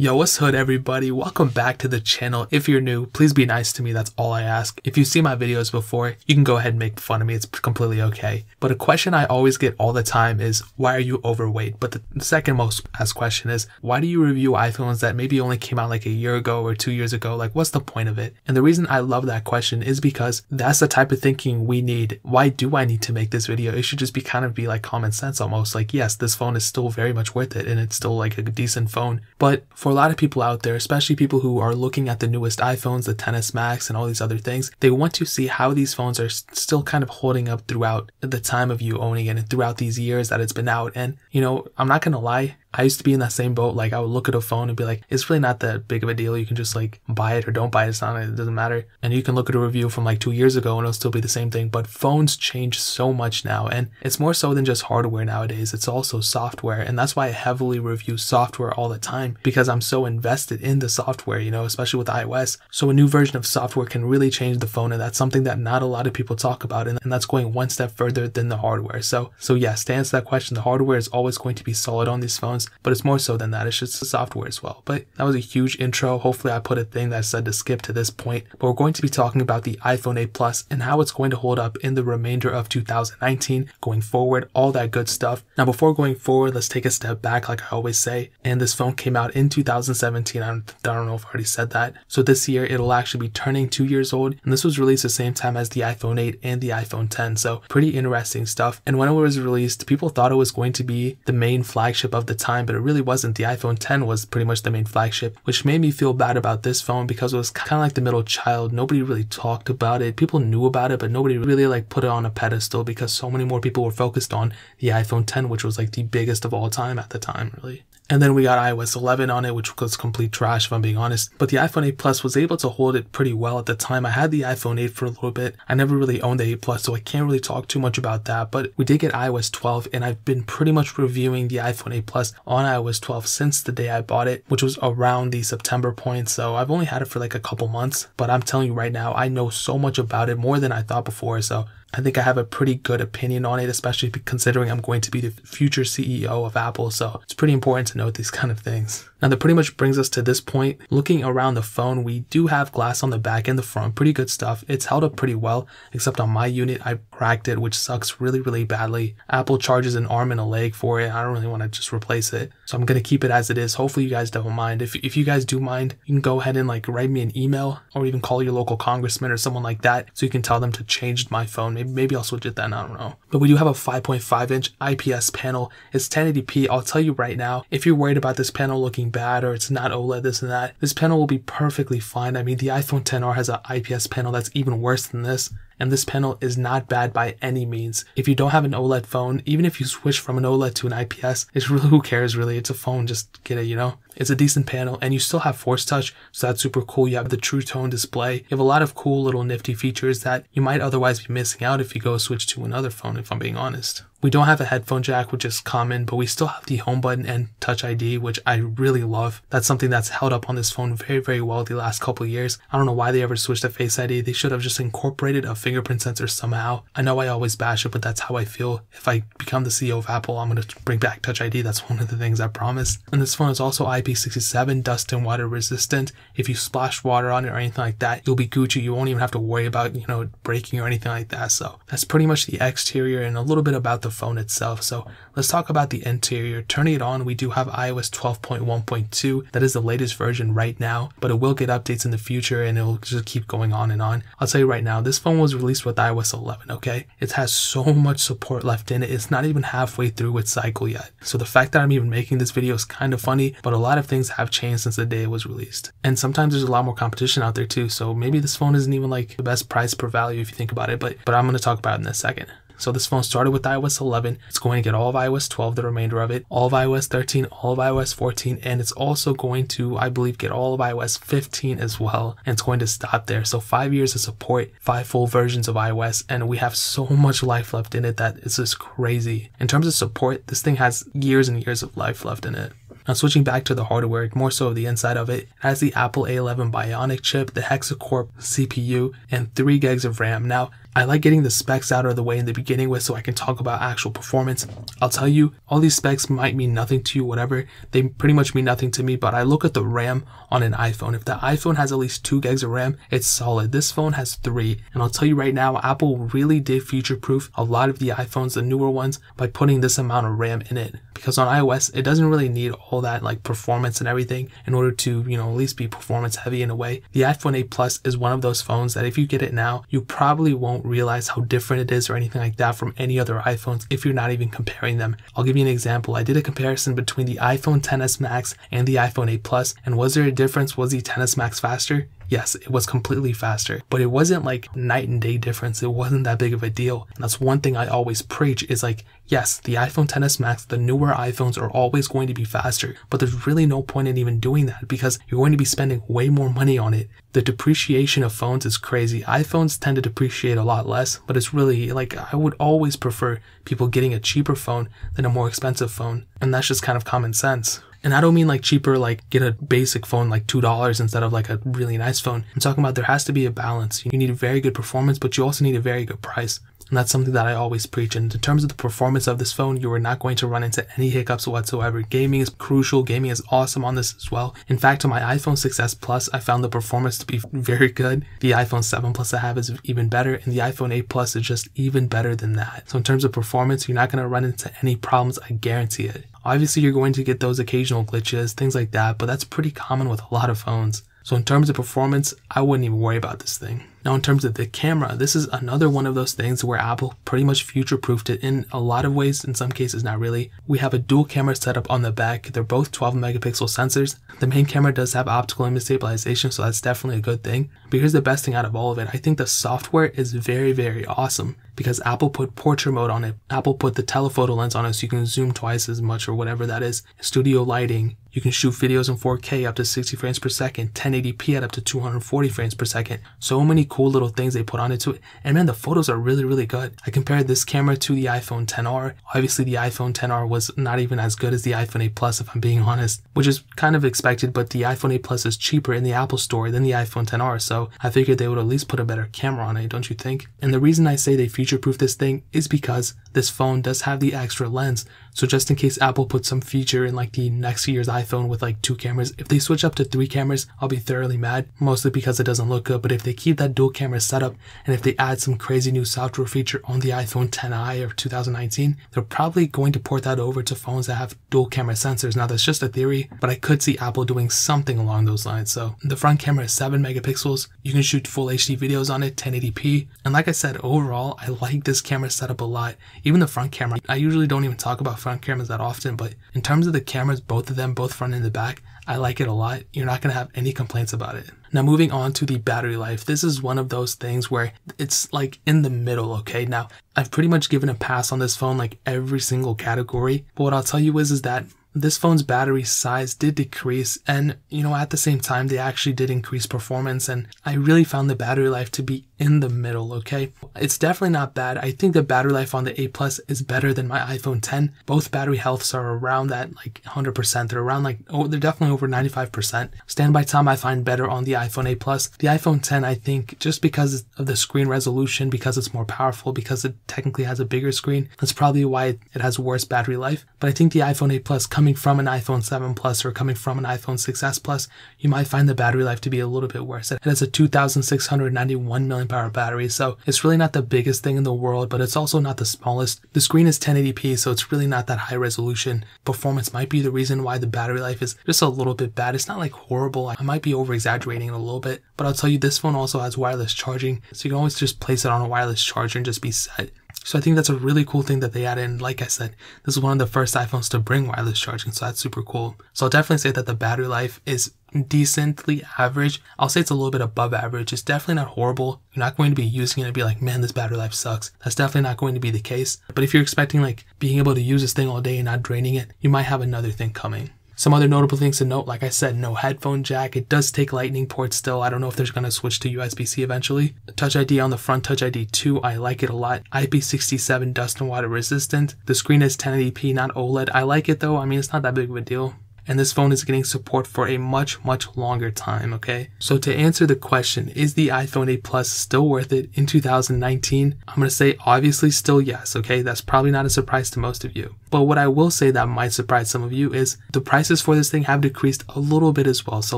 Yo, what's hood everybody? Welcome back to the channel. If you're new, please be nice to me, that's all I ask. If you've seen my videos before, you can go ahead and make fun of me, it's completely okay. But a question I always get all the time is, why are you overweight? But the second most asked question is, why do you review iPhones that maybe only came out like a year ago or 2 years ago? Like, what's the point of it? And the reason I love that question is because that's the type of thinking we need. Why do I need to make this video? It should just be like common sense almost. Like, yes, this phone is still very much worth it and it's still like a decent phone. But for a lot of people out there, especially people who are looking at the newest iPhones, the XS Max and all these other things, they want to see how these phones are still kind of holding up throughout the time of you owning it and throughout these years that it's been out. And, you know, I'm not gonna lie, I used to be in that same boat. Like, I would look at a phone and be like, it's really not that big of a deal. You can just like buy it or don't buy it. It doesn't matter. And you can look at a review from like 2 years ago and it'll still be the same thing. But phones change so much now, and it's more so than just hardware nowadays. It's also software. And that's why I heavily review software all the time, because I'm so invested in the software, you know, especially with iOS. So a new version of software can really change the phone. And that's something that not a lot of people talk about. And that's going one step further than the hardware. So yes, to answer that question, the hardware is always going to be solid on these phones, but it's more so than that. It's just the software as well. But that was a huge intro. Hopefully I put a thing that said to skip to this point. But we're going to be talking about the iPhone 8 Plus and how it's going to hold up in the remainder of 2019, going forward, all that good stuff. Now, before going forward, let's take a step back, like I always say. And this phone came out in 2017. I don't know if I already said that. So this year it'll actually be turning 2 years old. And this was released the same time as the iPhone 8 and the iPhone 10. So pretty interesting stuff. And when it was released, people thought it was going to be the main flagship of the time, but it really wasn't. The iPhone 10 was pretty much the main flagship, which made me feel bad about this phone because it was kind of like the middle child. Nobody really talked about it. People knew about it, but nobody really like put it on a pedestal because so many more people were focused on the iPhone 10, which was like the biggest of all time at the time, really. And then we got iOS 11 on it, which was complete trash if I'm being honest. But the iPhone 8 Plus was able to hold it pretty well at the time. I had the iPhone 8 for a little bit. I never really owned the 8 Plus, so I can't really talk too much about that. But we did get iOS 12, and I've been pretty much reviewing the iPhone 8 Plus on iOS 12 since the day I bought it, which was around the September point. So I've only had it for like a couple months. But I'm telling you right now, I know so much about it, more than I thought before. So I think I have a pretty good opinion on it, especially considering I'm going to be the future CEO of Apple. So it's pretty important to note these kind of things. Now that pretty much brings us to this point. Looking around the phone, we do have glass on the back and the front, pretty good stuff. It's held up pretty well, except on my unit, I cracked it, which sucks really, really badly. Apple charges an arm and a leg for it. I don't really want to just replace it. So I'm going to keep it as it is. Hopefully you guys don't mind. If you guys do mind, you can go ahead and like write me an email or even call your local congressman or someone like that so you can tell them to change my phone. Maybe I'll switch it then, I don't know. But we do have a 5.5 inch IPS panel. It's 1080p. I'll tell you right now, if you're worried about this panel looking bad or it's not OLED, this and that, this panel will be perfectly fine. I mean, the iPhone XR has an IPS panel that's even worse than this. And this panel is not bad by any means. If you don't have an OLED phone, even if you switch from an OLED to an IPS, it's really, who cares really? It's a phone, just get it, you know? It's a decent panel, and you still have Force Touch, so that's super cool. You have the True Tone display. You have a lot of cool little nifty features that you might otherwise be missing out if you go switch to another phone, if I'm being honest. We don't have a headphone jack, which is common, but we still have the home button and Touch ID, which I really love. That's something that's held up on this phone very, very well the last couple of years. I don't know why they ever switched to Face ID. They should have just incorporated a fingerprint sensor somehow. I know I always bash it, but that's how I feel. If I become the CEO of Apple, I'm going to bring back Touch ID. That's one of the things I promise. And this phone is also IP67, dust and water resistant. If you splash water on it or anything like that, you'll be Gucci. You won't even have to worry about, you know, breaking or anything like that. So that's pretty much the exterior and a little bit about the phone itself. So let's talk about the interior. Turning it on, we do have iOS 12.1.2. That is the latest version right now, but it will get updates in the future and it'll just keep going on and on. I'll tell you right now, this phone was released with iOS 11, okay? It has so much support left in it. It's not even halfway through its cycle yet. So the fact that I'm even making this video is kind of funny, but a lot of things have changed since the day it was released. And sometimes there's a lot more competition out there too. So maybe this phone isn't even like the best price per value if you think about it, but I'm going to talk about it in a second. So this phone started with iOS 11. It's going to get all of iOS 12, the remainder of it, all of iOS 13, all of iOS 14, and it's also going to, I believe, get all of iOS 15 as well. And it's going to stop there. So 5 years of support, 5 full versions of iOS, and we have so much life left in it that it's just crazy. In terms of support, this thing has years and years of life left in it. Now switching back to the hardware, more so of the inside of it, it has the Apple A11 Bionic chip, the hexa-core CPU, and 3 gigs of RAM. Now, I like getting the specs out of the way in the beginning with so I can talk about actual performance. I'll tell you, all these specs might mean nothing to you, whatever. They pretty much mean nothing to me, but I look at the RAM on an iPhone. If the iPhone has at least 2 gigs of RAM, it's solid. This phone has 3. And I'll tell you right now, Apple really did future-proof a lot of the iPhones, the newer ones, by putting this amount of RAM in it. Because on iOS, it doesn't really need all that like performance and everything in order to, at least be performance heavy in a way. The iPhone 8 Plus is one of those phones that if you get it now, you probably won't realize how different it is or anything like that from any other iPhones if you're not even comparing them. I'll give you an example. I did a comparison between the iPhone XS Max and the iPhone 8 Plus, and was there a difference? Was the XS Max faster? Yes, it was completely faster, but it wasn't like night and day difference. It wasn't that big of a deal. And that's one thing I always preach is like, yes, the iPhone XS Max, the newer iPhones are always going to be faster, but there's really no point in even doing that because you're going to be spending way more money on it. The depreciation of phones is crazy. iPhones tend to depreciate a lot less, but it's really like, I would always prefer people getting a cheaper phone than a more expensive phone. And that's just kind of common sense. And I don't mean like cheaper, like get a basic phone like $2 instead of like a really nice phone. I'm talking about there has to be a balance. You need a very good performance, but you also need a very good price. And that's something that I always preach. And in terms of the performance of this phone, you are not going to run into any hiccups whatsoever. Gaming is crucial. Gaming is awesome on this as well. In fact, on my iPhone 6s Plus, I found the performance to be very good. The iPhone 7 Plus I have is even better, and the iPhone 8 Plus is just even better than that. So in terms of performance, you're not going to run into any problems. I guarantee it. Obviously, you're going to get those occasional glitches, things like that, but that's pretty common with a lot of phones. So in terms of performance, I wouldn't even worry about this thing. Now in terms of the camera, this is another one of those things where Apple pretty much future-proofed it in a lot of ways, in some cases not really. We have a dual camera setup on the back. They're both 12 megapixel sensors. The main camera does have optical image stabilization, so that's definitely a good thing. But here's the best thing out of all of it. I think the software is very, very awesome because Apple put portrait mode on it. Apple put the telephoto lens on it so you can zoom twice as much or whatever that is. Studio lighting. You can shoot videos in 4K up to 60 frames per second, 1080p at up to 240 frames per second. So many cool little things they put onto it. And man, the photos are really, really good. I compared this camera to the iPhone XR. Obviously, the iPhone XR was not even as good as the iPhone 8 Plus, if I'm being honest, which is kind of expected, but the iPhone 8 Plus is cheaper in the Apple Store than the iPhone XR, so I figured they would at least put a better camera on it, don't you think? And the reason I say they future-proof this thing is because this phone does have the extra lens. So just in case Apple puts some feature in like the next year's iPhone with like 2 cameras, if they switch up to 3 cameras, I'll be thoroughly mad, mostly because it doesn't look good. But if they keep that dual camera setup and if they add some crazy new software feature on the iPhone XI of 2019, they're probably going to port that over to phones that have dual camera sensors. Now that's just a theory, but I could see Apple doing something along those lines. So the front camera is 7 megapixels. You can shoot full HD videos on it, 1080p. And like I said, overall, I like this camera setup a lot. Even the front camera, I usually don't even talk about front cameras that often, but in terms of the cameras, both of them, both front and the back, I like it a lot. You're not going to have any complaints about it. Now moving on to the battery life. This is one of those things where it's like in the middle, okay? Now, I've pretty much given a pass on this phone like every single category, but what I'll tell you is that this phone's battery size did decrease, and at the same time they actually did increase performance, and I really found the battery life to be in the middle, okay? It's definitely not bad. I think the battery life on the 8 Plus is better than my iPhone X. Both battery healths are around that like 100%. They're around they're definitely over 95%. Standby time I find better on the iPhone 8 Plus. The iPhone X, I think, just because of the screen resolution, because it's more powerful, because it technically has a bigger screen, that's probably why it has worse battery life. But I think the iPhone 8 Plus, coming from an iPhone 7 Plus or coming from an iPhone 6s Plus, you might find the battery life to be a little bit worse. It has a 2,691 milliamp hour battery, so it's really not the biggest thing in the world, but it's also not the smallest. The screen is 1080p, so it's really not that high resolution. Performance might be the reason why the battery life is just a little bit bad. It's not like horrible. I might be over exaggerating it a little bit, but I'll tell you, this phone also has wireless charging, so you can always just place it on a wireless charger and just be set. So I think that's a really cool thing that they added in. Like I said, this is one of the first iPhones to bring wireless charging, so that's super cool. So I'll definitely say that the battery life is decently average. I'll say it's a little bit above average. It's definitely not horrible. You're not going to be using it and be like, man, this battery life sucks. That's definitely not going to be the case. But if you're expecting like being able to use this thing all day and not draining it, you might have another thing coming. Some other notable things to note, like I said, no headphone jack. It does take lightning ports still. I don't know if they're going to switch to USB-C eventually. Touch ID on the front, Touch ID 2. I like it a lot. IP67 dust and water resistant. The screen is 1080p, not OLED. I like it though. I mean, it's not that big of a deal. and this phone is getting support for a much longer time, okay? So to answer the question, is the iPhone 8 Plus still worth it in 2019? I'm going to say obviously still yes, okay? That's probably not a surprise to most of you. But what I will say that might surprise some of you is the prices for this thing have decreased a little bit as well. So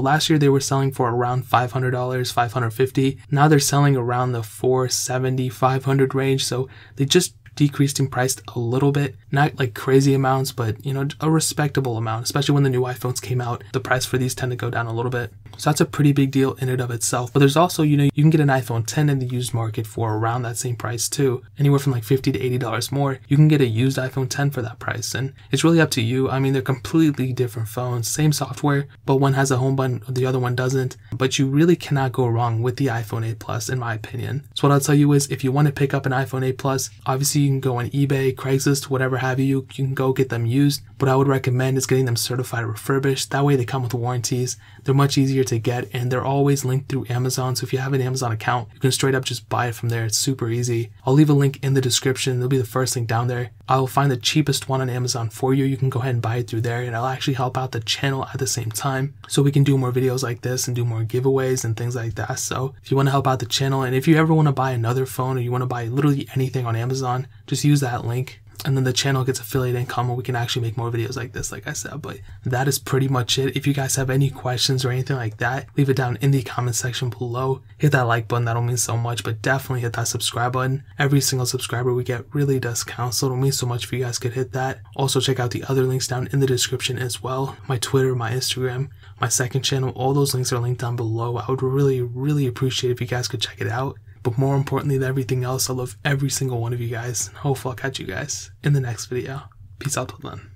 last year they were selling for around $500, $550. Now they're selling around the $470, $500 range. So they just decreased in price a little bit, not like crazy amounts, but you know, a respectable amount. Especially when the new iPhones came out, the price for these tend to go down a little bit. So that's a pretty big deal in and of itself. But there's also, you know, you can get an iPhone 10 in the used market for around that same price too. Anywhere from like $50 to $80 more. You can get a used iPhone 10 for that price. And it's really up to you. I mean, they're completely different phones, same software, but one has a home button, the other one doesn't. But you really cannot go wrong with the iPhone 8 Plus, in my opinion. So what I'll tell you is, if you want to pick up an iPhone 8 Plus, obviously you can go on eBay, Craigslist, whatever have you. You can go get them used. What I would recommend is getting them certified or refurbished. That way they come with warranties. They're much easier to get, and they're always linked through Amazon. So if you have an Amazon account, you can straight up just buy it from there. It's super easy. I'll leave a link in the description. It'll be the first link down there. I'll find the cheapest one on Amazon for you. You can go ahead and buy it through there, and it'll actually help out the channel at the same time. So we can do more videos like this and do more giveaways and things like that. So if you want to help out the channel, and if you ever want to buy another phone, or you want to buy literally anything on Amazon, just use that link. And then the channel gets affiliate income, and we can actually make more videos like this, like I said. But that is pretty much it. If you guys have any questions or anything like that, leave it down in the comment section below. Hit that like button, that'll mean so much. But definitely hit that subscribe button. Every single subscriber we get really does count, so it'll mean so much if you guys could hit that. Also check out the other links down in the description as well. My Twitter, my Instagram, my second channel, all those links are linked down below. I would really appreciate if you guys could check it out. But more importantly than everything else, I love every single one of you guys. Hopefully I'll catch you guys in the next video. Peace out till then.